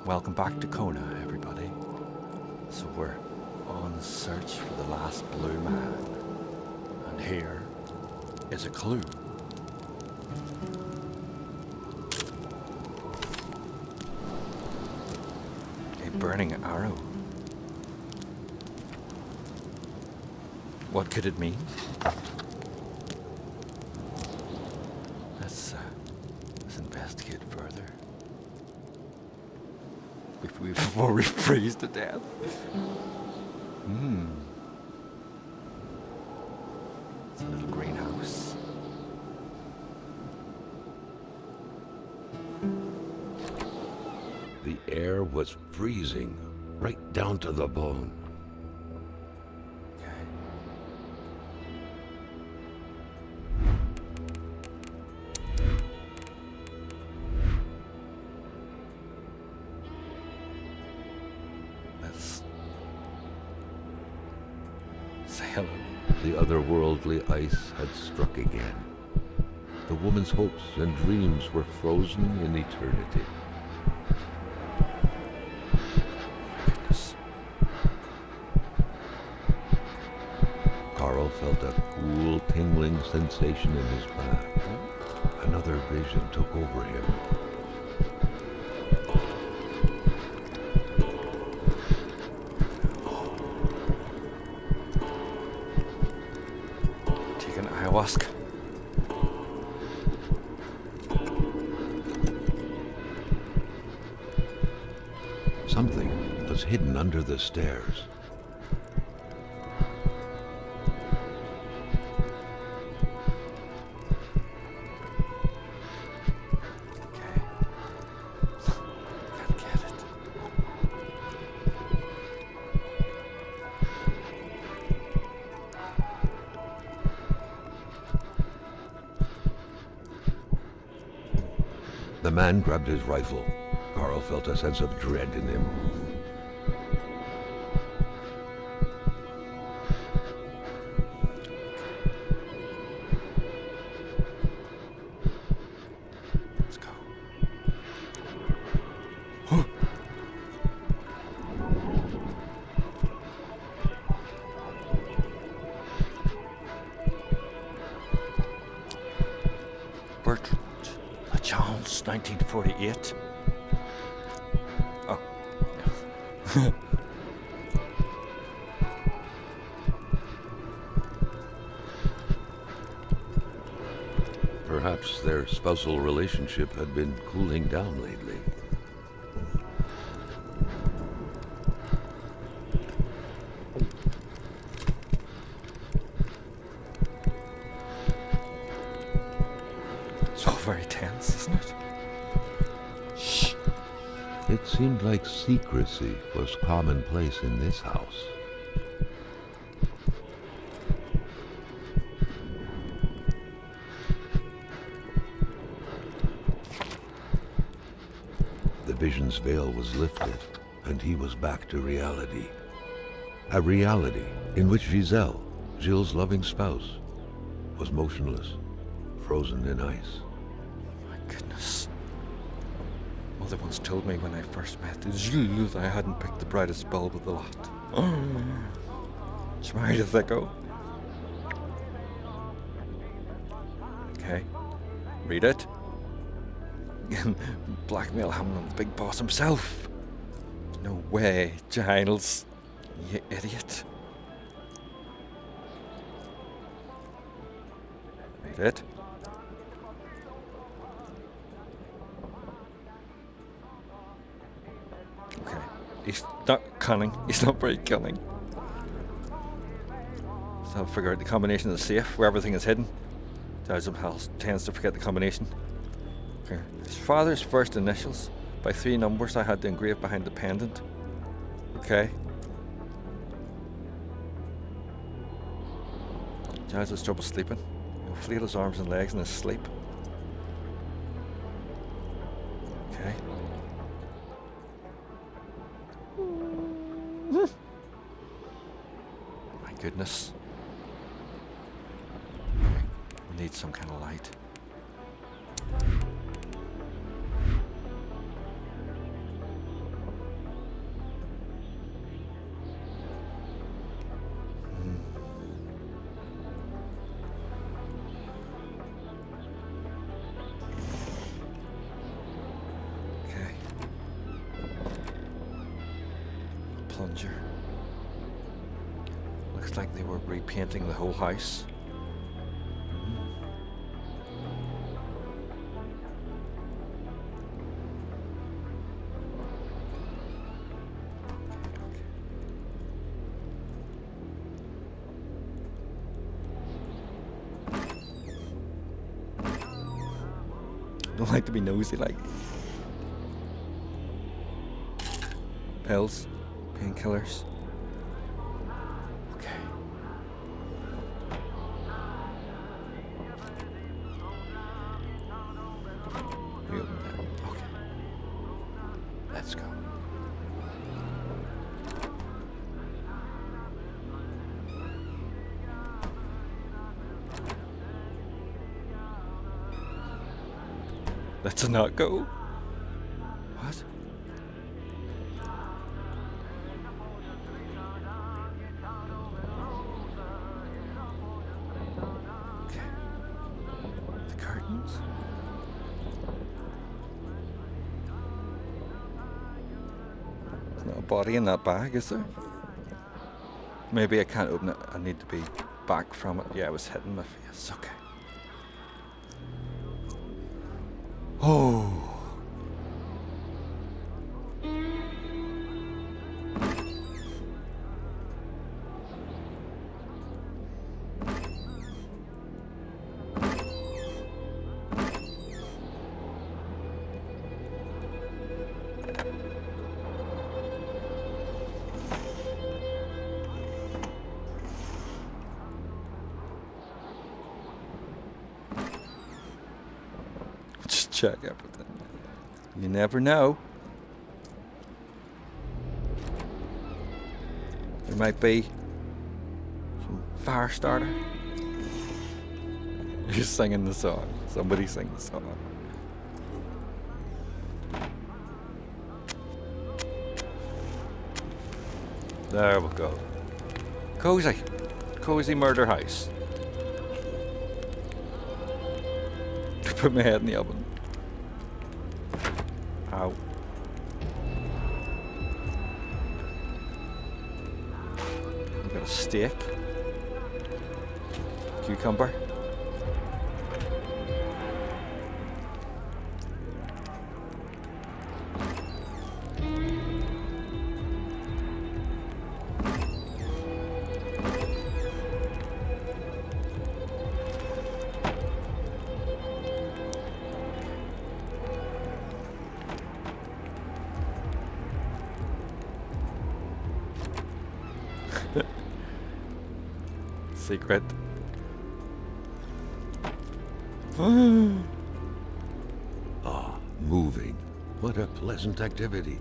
Welcome back to KONA, everybody. So we're on search for the last blue man. And here is a clue. A burning arrow. What could it mean? Let's investigate further. Before we freeze to death. It's a little greenhouse. The air was freezing, right down to the bone. Okay. Let's say hello. The otherworldly ice had struck again. The woman's hopes and dreams were frozen in eternity. Goodness. Carl felt a cool, tingling sensation in his back. Another vision took over him. Taking ayahuasca. Something was hidden under the stairs. Okay. Can't get it. The man grabbed his rifle. Carl felt a sense of dread in him. Let's go. Huh. Bertrand, La Chance, 1948. Oh. Perhaps their spousal relationship had been cooling down lately. It's all very tense, isn't it? Shh. It seemed like secrecy was commonplace in this house. The vision's veil was lifted, and he was back to reality. A reality in which Giselle, Gilles' loving spouse, was motionless, frozen in ice. My goodness. Mother once told me when I first met Gilles that I hadn't picked the brightest bulb of the lot. She married a thicko. Okay. Read it. Blackmail Hamlin, the big boss himself. No way, Giles. You idiot. Read it. Okay. He's not cunning. He's not very cunning. So I'll figure out the combination of the safe where everything is hidden. Giles tends to forget the combination. Okay. His father's first initials by 3 numbers I had to engrave behind the pendant. Okay. Giles has trouble sleeping. He'll flail his arms and legs in his sleep. Okay. My goodness. Okay. We need some kind of light. plunger. Looks like they were repainting the whole house. Don't like to be nosy, like. Pills, painkillers. Okay. We open that. Okay. Let's go. Let's not go. What? Okay. The curtains. There's not a body in that bag, is there? Maybe I can't open it. I need to be back from it. Yeah, I was hitting my face. Okay. Oh. Just check everything. You never know. There might be some fire starter. You're singing the song. Somebody sing the song. There we go. Cozy. Cozy murder house. Put my head in the oven. Ow. We've got a steak. Cucumber. Secret. Moving. What a pleasant activity.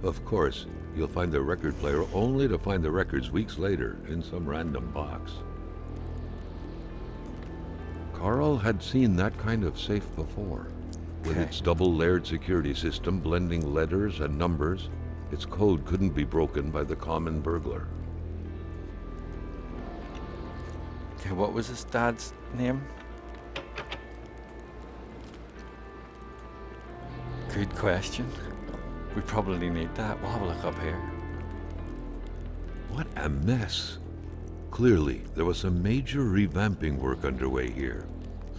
Of course, you'll find the record player only to find the records weeks later in some random box. Carl had seen that kind of safe before. With its double-layered security system blending letters and numbers, its code couldn't be broken by the common burglar. Okay, what was his dad's name? Good question. We probably need that. We'll have a look up here. What a mess. Clearly, there was some major revamping work underway here.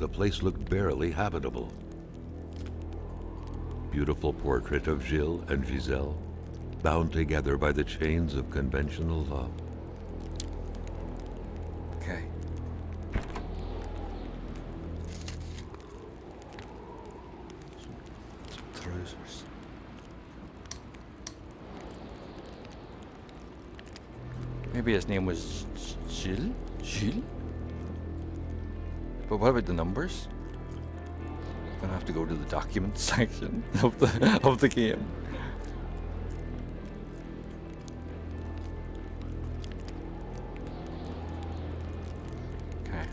The place looked barely habitable. Beautiful portrait of Gilles and Giselle, bound together by the chains of conventional love. Okay. Some trousers. Maybe his name was Gilles? Gilles? But what about the numbers? I'm gonna have to go to the documents section of the game. Okay.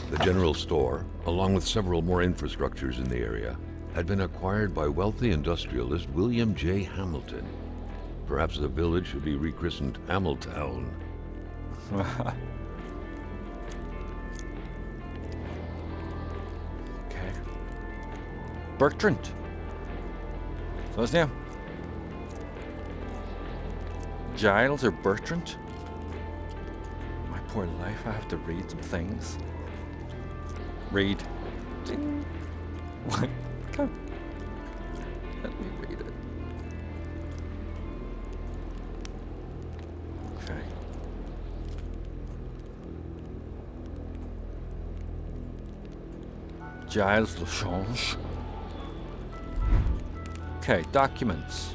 The general store, along with several more infrastructures in the area, had been acquired by wealthy industrialist William J. Hamilton. Perhaps the village should be rechristened Hamiltown. Okay. Bertrand. So his name? Giles or Bertrand? My poor life, I have to read some things. Read. What? Come. Let me read it. Okay. Giles Lachange. Okay, documents.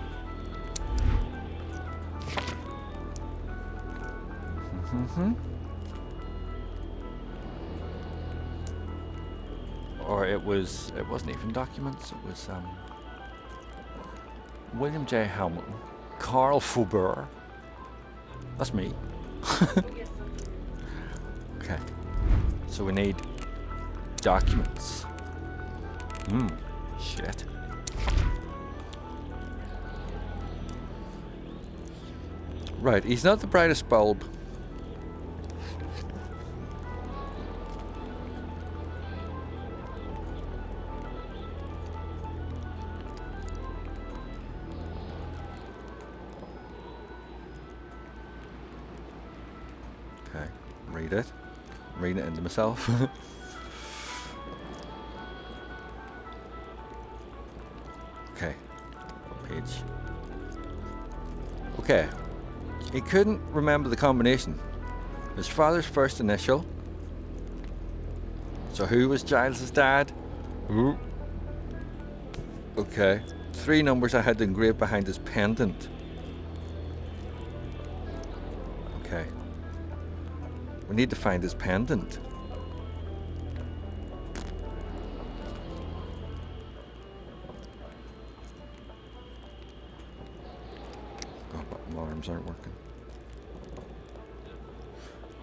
Or it wasn't even documents, it was William J. Hamilton, Carl Faubert. That's me. Okay. So we need documents. Shit. Right, he's not the brightest bulb. Okay, read it. Read it into myself. Okay, page. Okay. He couldn't remember the combination. His father's first initial. So who was Giles' dad? Who? Okay. 3 numbers I had engraved behind his pendant. Okay. We need to find his pendant. Oh, but alarms aren't working.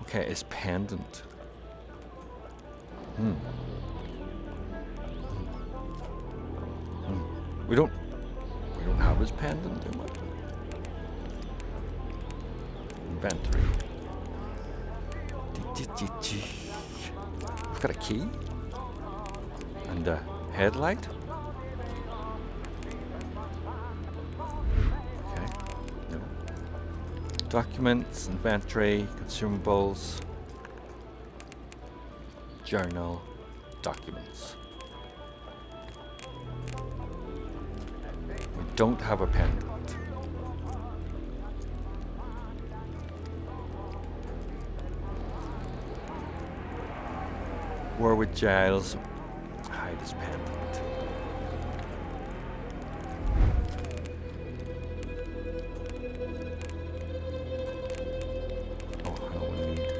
Okay, his pendant. We don't have his pendant, do we? Inventory. We've got a key and a headlight. Okay. No. Documents, inventory, consumables, journal, documents. We don't have a pendant. Where would Giles hide his pendant? Oh, how we need.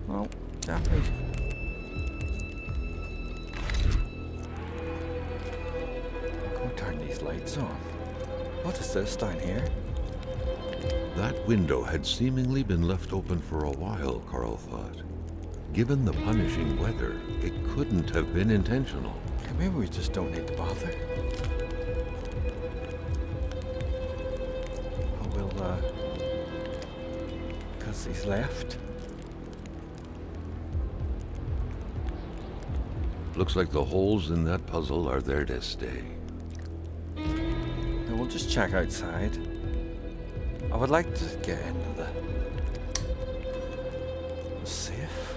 No, definitely. Go turn these lights on. What is this down here? That window had seemingly been left open for a while, Carl thought. Given the punishing weather, it couldn't have been intentional. Okay, maybe we just don't need to bother. Oh, we'll, because he's left. Looks like the holes in that puzzle are there to stay. Now we'll just check outside. I would like to get into the safe.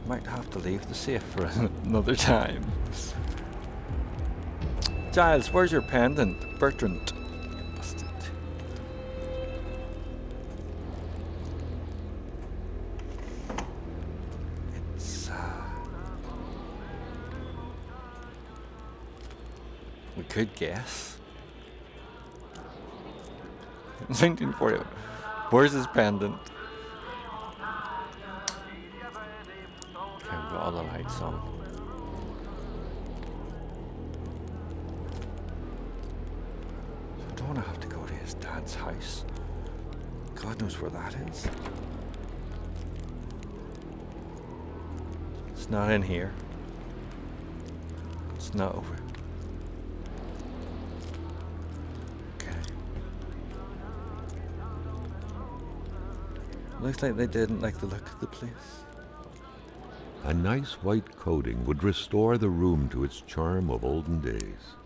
Might have to leave the safe for another time. Giles, where's your pendant? Bertrand. Busted. It's we could guess. 1940. Where's his pendant? Okay, we've got all the lights on. So I don't want to have to go to his dad's house. God knows where that is. It's not in here. It's not over. Looks like they didn't like the look of the place. A nice white coating would restore the room to its charm of olden days.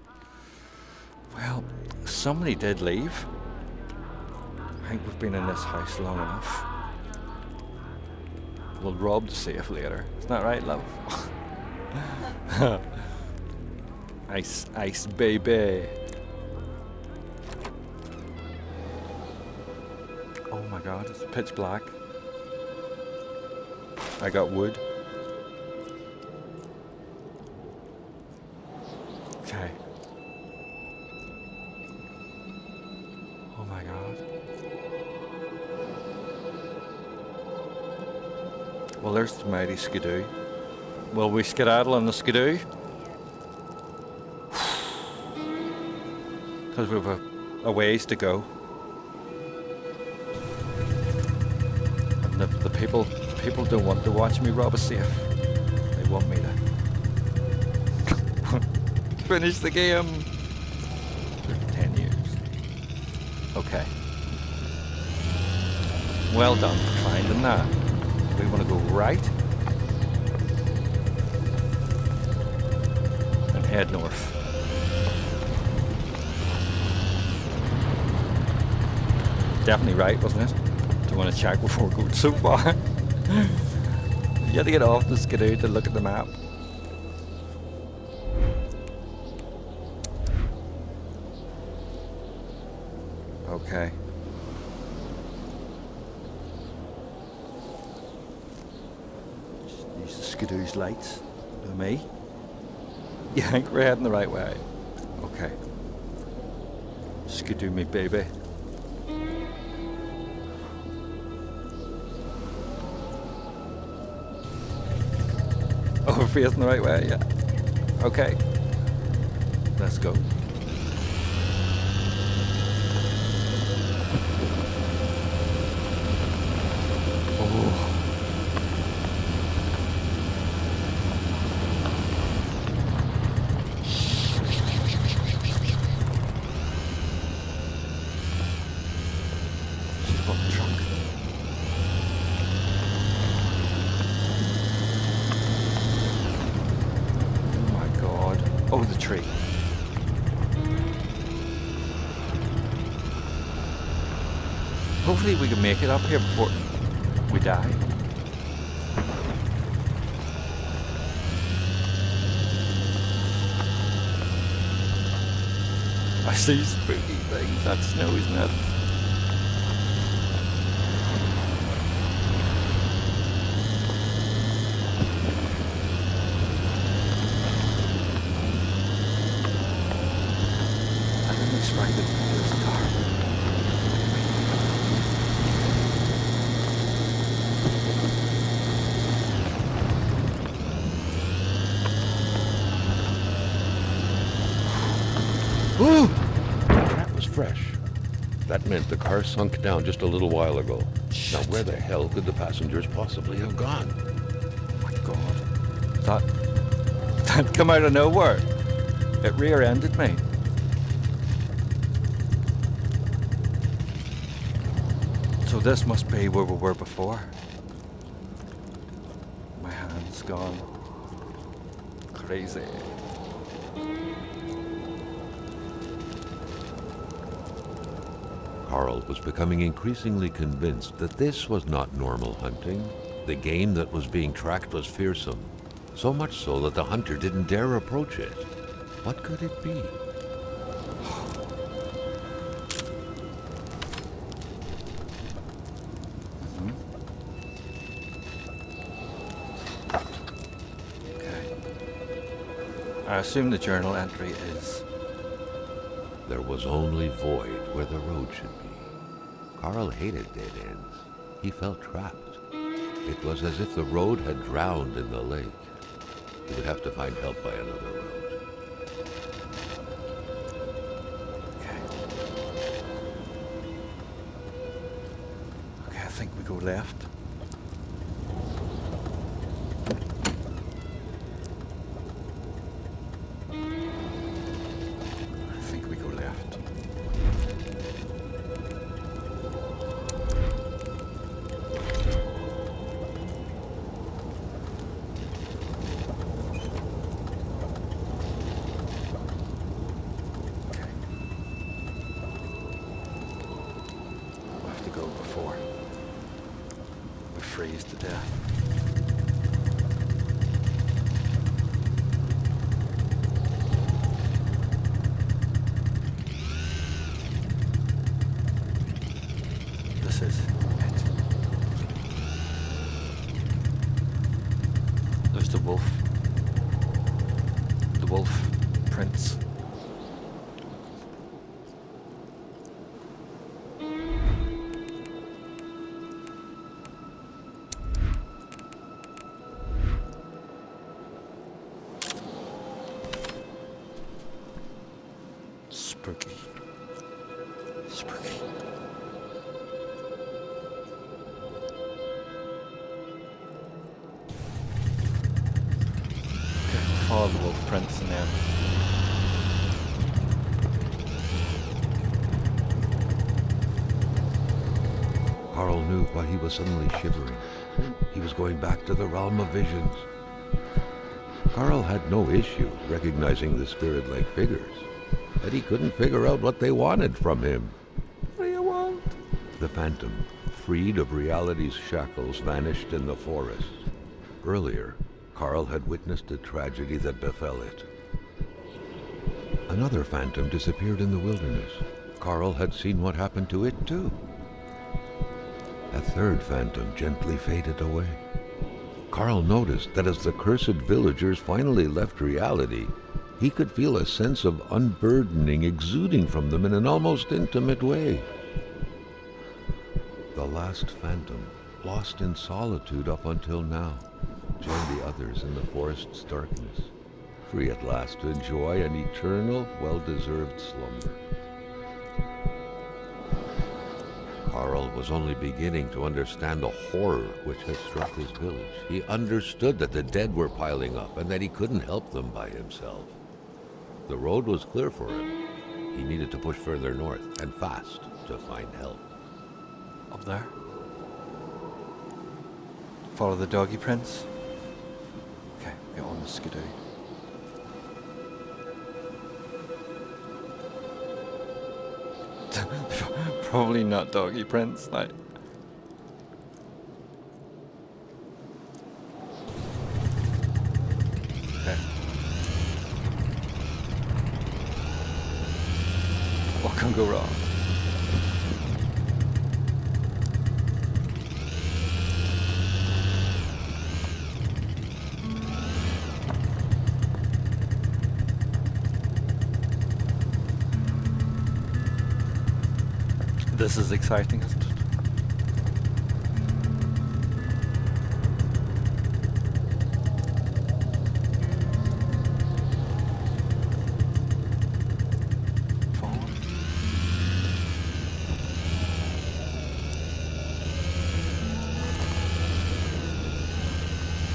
Well, somebody did leave. I think we've been in this house long enough. We'll rob the safe later. Isn't that right, love? Ice, ice, baby. Oh my god, it's pitch black. I got wood. Okay. Oh my god. Well, there's the mighty skidoo. Will we skedaddle on the skidoo? Because we've a ways to go. And the people don't want to watch me rob a safe. They want me to finish the game. For 10 years. Okay. Well done for finding that. We want to go right and head north. Definitely right, wasn't it? Don't want to check before we go so far. You had to get off the skidoo to look at the map. Okay. Just use the skidoo's lights. To me. You think we're heading the right way? Okay. Skidoo me, baby. Oh, we're facing the right way, yeah. Okay. Let's go. Oh. She's got the trunk. Oh, the tree. Hopefully we can make it up here before we die. I see spooky things. That's snow, isn't it? Ooh! That was fresh. That meant the car sunk down just a little while ago. Now where the hell could the passengers possibly have gone? Oh my god. That come out of nowhere. It rear-ended me. So this must be where we were before. My hand's gone crazy. Carl was becoming increasingly convinced that this was not normal hunting. The game that was being tracked was fearsome, so much so that the hunter didn't dare approach it. What could it be? Okay. I assume the journal entry is... There was only void where the road should be. Carl hated dead ends. He felt trapped. It was as if the road had drowned in the lake. He would have to find help by another road. Okay. Okay, I think we go left. freeze to death. This is it. There's the wolf. The wolf prints. Spooky. Spooky. Okay, follow the wolf prints and then. Carl knew why he was suddenly shivering. He was going back to the realm of visions. Carl had no issue recognizing the spirit-like figures, but he couldn't figure out what they wanted from him. What do you want? The phantom, freed of reality's shackles, vanished in the forest. Earlier, Carl had witnessed a tragedy that befell it. Another phantom disappeared in the wilderness. Carl had seen what happened to it too. A third phantom gently faded away. Carl noticed that as the cursed villagers finally left reality, he could feel a sense of unburdening exuding from them in an almost intimate way. The last phantom, lost in solitude up until now, joined the others in the forest's darkness, free at last to enjoy an eternal, well-deserved slumber. Carl was only beginning to understand the horror which had struck his village. He understood that the dead were piling up and that he couldn't help them by himself. The road was clear for him. He needed to push further north, and fast, to find help. Up there. Follow the doggy prints. Okay, get on the skidoo. Probably not doggy prints, like. Okay. What can go wrong? This is exciting, isn't it? Forward.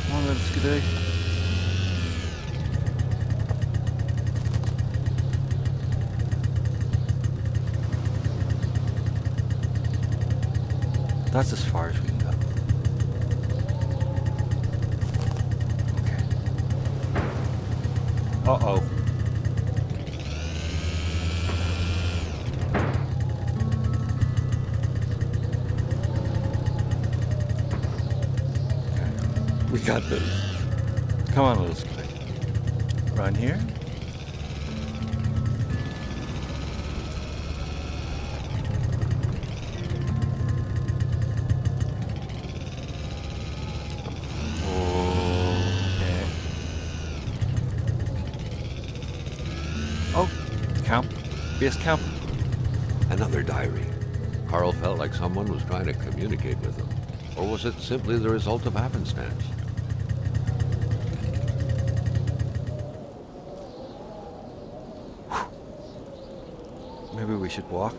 Come on, little skidoo. That's as far as we can go. Okay. Uh-oh. Okay. We got this. Come on, little skidoo. Run here. Camp. Base camp. Another diary. Carl felt like someone was trying to communicate with him. Or was it simply the result of happenstance? Maybe we should walk.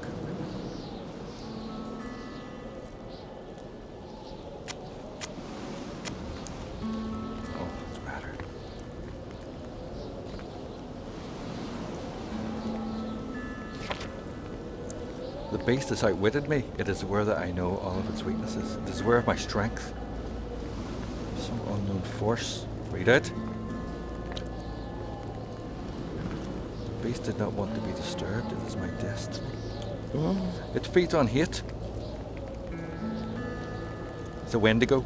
Oh, it's better. The beast has outwitted me. It is aware that I know all of its weaknesses. It is aware of my strength. Some unknown force. Read it. The beast did not want to be disturbed. It is my destiny. It feeds on hate. It's a Wendigo.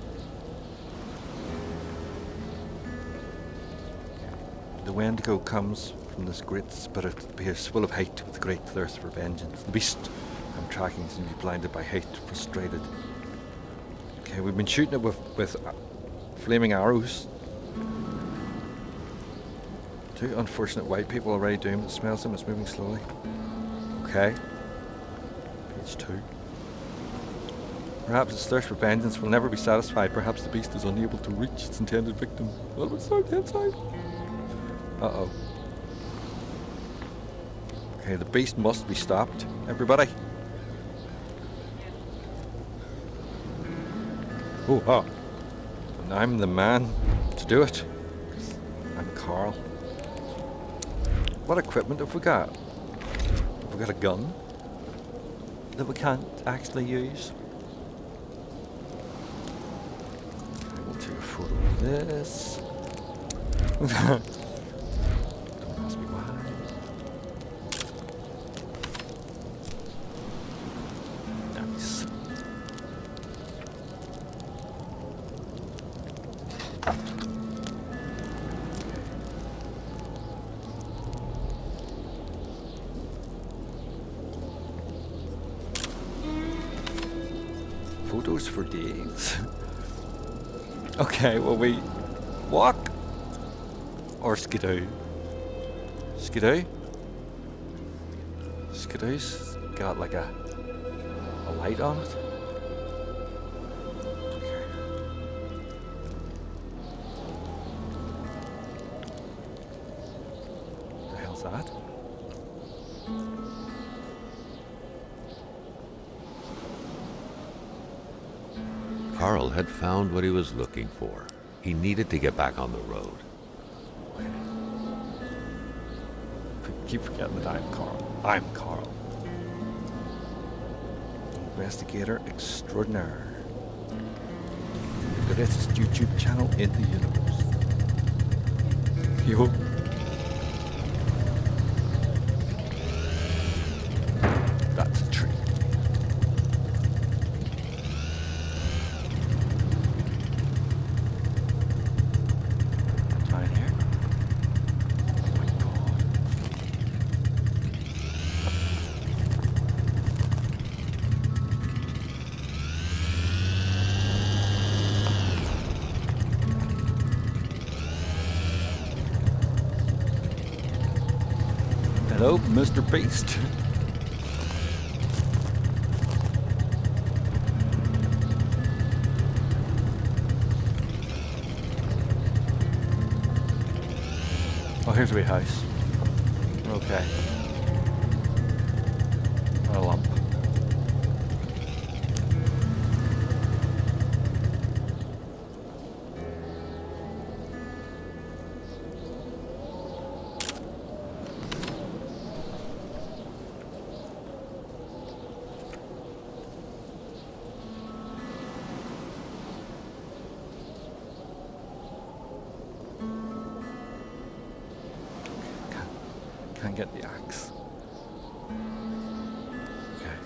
The Wendigo comes from this great spirit, appears full of hate with great thirst for vengeance. The beast I'm tracking seems to be blinded by hate, frustrated. Okay, we've been shooting it with flaming arrows. 2 unfortunate white people already doomed. It smells them, it's moving slowly. Okay. Page 2. Perhaps its thirst for vengeance will never be satisfied. Perhaps the beast is unable to reach its intended victim. Well, it's not inside. Uh-oh. Okay, the beast must be stopped. Everybody. Oh, ah. And I'm the man to do it. I'm Carl. What equipment have we got? Have we got a gun that we can't actually use? Okay, we'll take a photo of this. Don't ask me why. Nice. Photos for days. Okay, well we walk or skidoo. Skidoo? Skidoo's got like a light on it. Okay. What the hell's that? Carl had found what he was looking for. He needed to get back on the road. Keep forgetting that I'm Carl. I'm Carl. Investigator extraordinaire. The greatest YouTube channel in the universe. Yo. That's a tree. Right here. Oh my god. Hello, Mr. Beast. Oh, here's a wee house. Okay. A lump. Can't get the axe. Okay.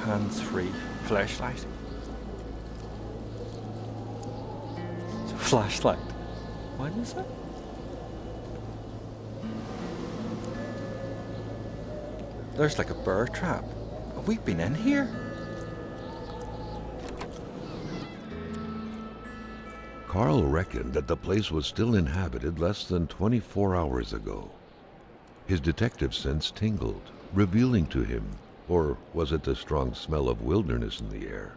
Hands-free flashlight. It's a flashlight. What is it? There's like a bear trap. Have we been in here? Carl reckoned that the place was still inhabited less than 24 hours ago. His detective sense tingled, revealing to him, or was it the strong smell of wilderness in the air,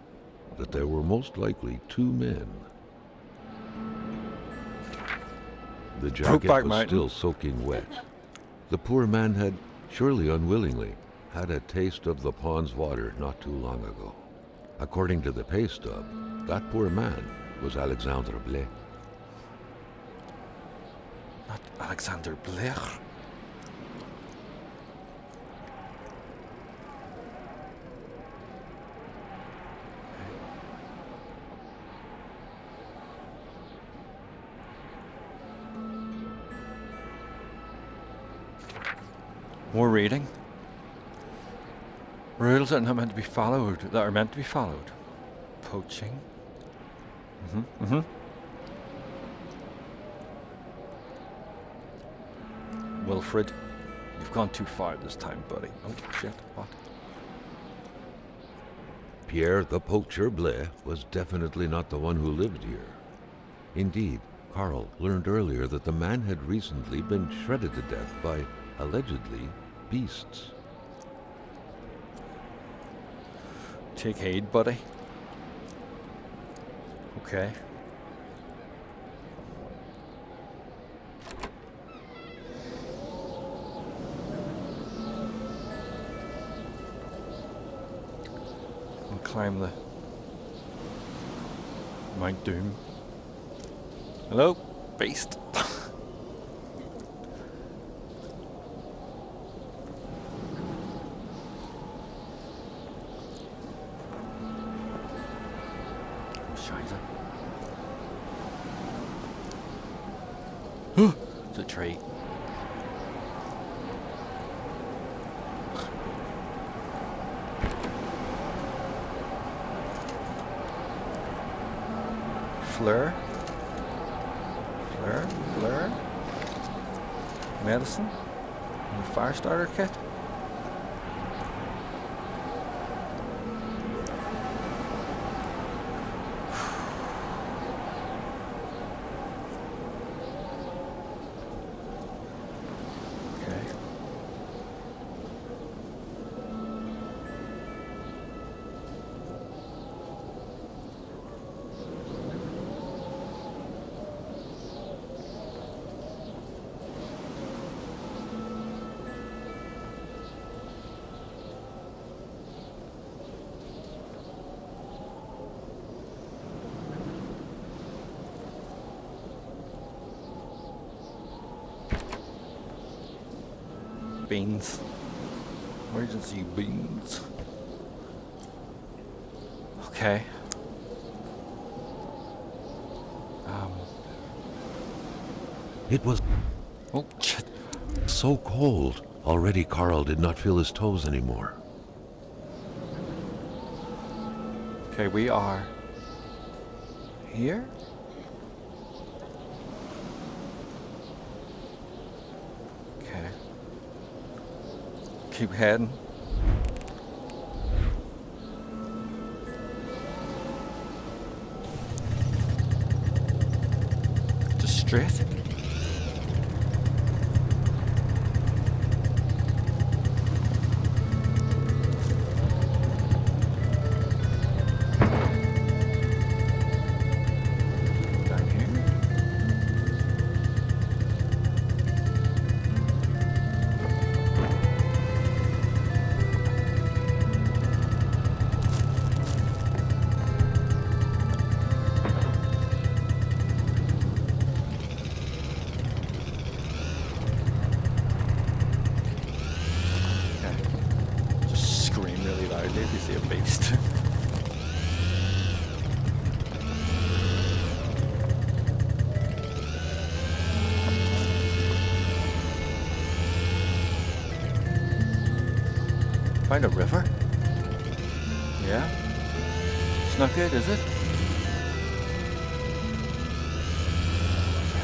that there were most likely 2 men. The jacket was still soaking wet. The poor man had, surely unwillingly, had a taste of the pond's water not too long ago. According to the pay stub, that poor man was Alexandre Blais. Not Alexander Blais. More reading. Rules that are not meant to be followed, that are meant to be followed. Poaching. Wilfred, you've gone too far this time, buddy. Oh, shit, what? Pierre the Poacher Blais was definitely not the one who lived here. Indeed, Carl learned earlier that the man had recently been shredded to death by, allegedly, beasts. Take heed, buddy. Okay. I'll climb the Mount Doom. Hello, beast. Scheiße. It's a tree. Fleur. Fleur. Medicine. And a fire starter kit. Beans. Emergency beans. Okay. It was Oh, shit. so cold. Already Carl did not feel his toes anymore. Okay, we are here. Okay. Keep heading. Just straight. Down here. Just scream really loudly if you see a beast. Find a river? Yeah? It's not good, is it?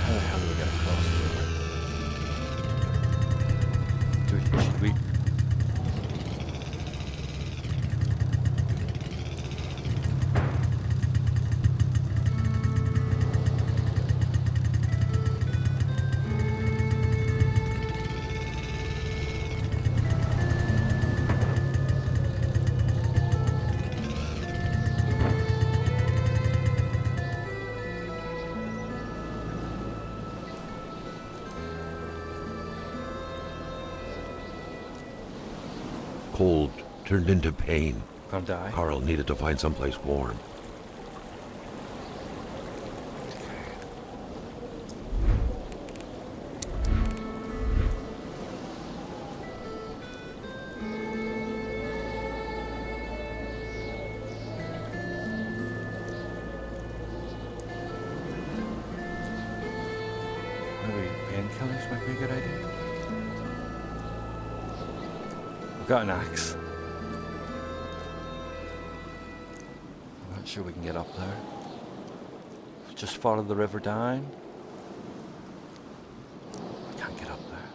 How the hell do we get across the river? Should we? Cold turned into pain. Gonna die. Carl needed to find someplace warm. Maybe painkillers might be a good idea. We've got an axe. I'm not sure we can get up there. Just follow the river down. I can't get up there.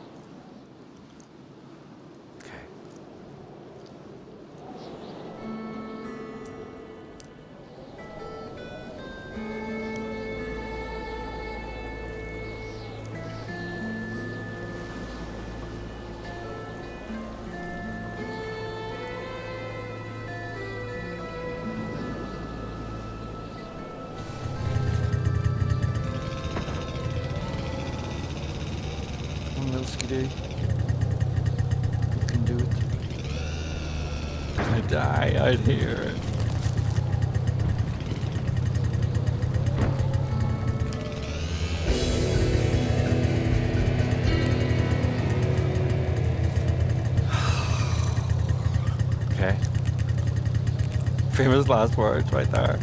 Skidoo. You can do it. I die out here. Okay. Famous last words right there.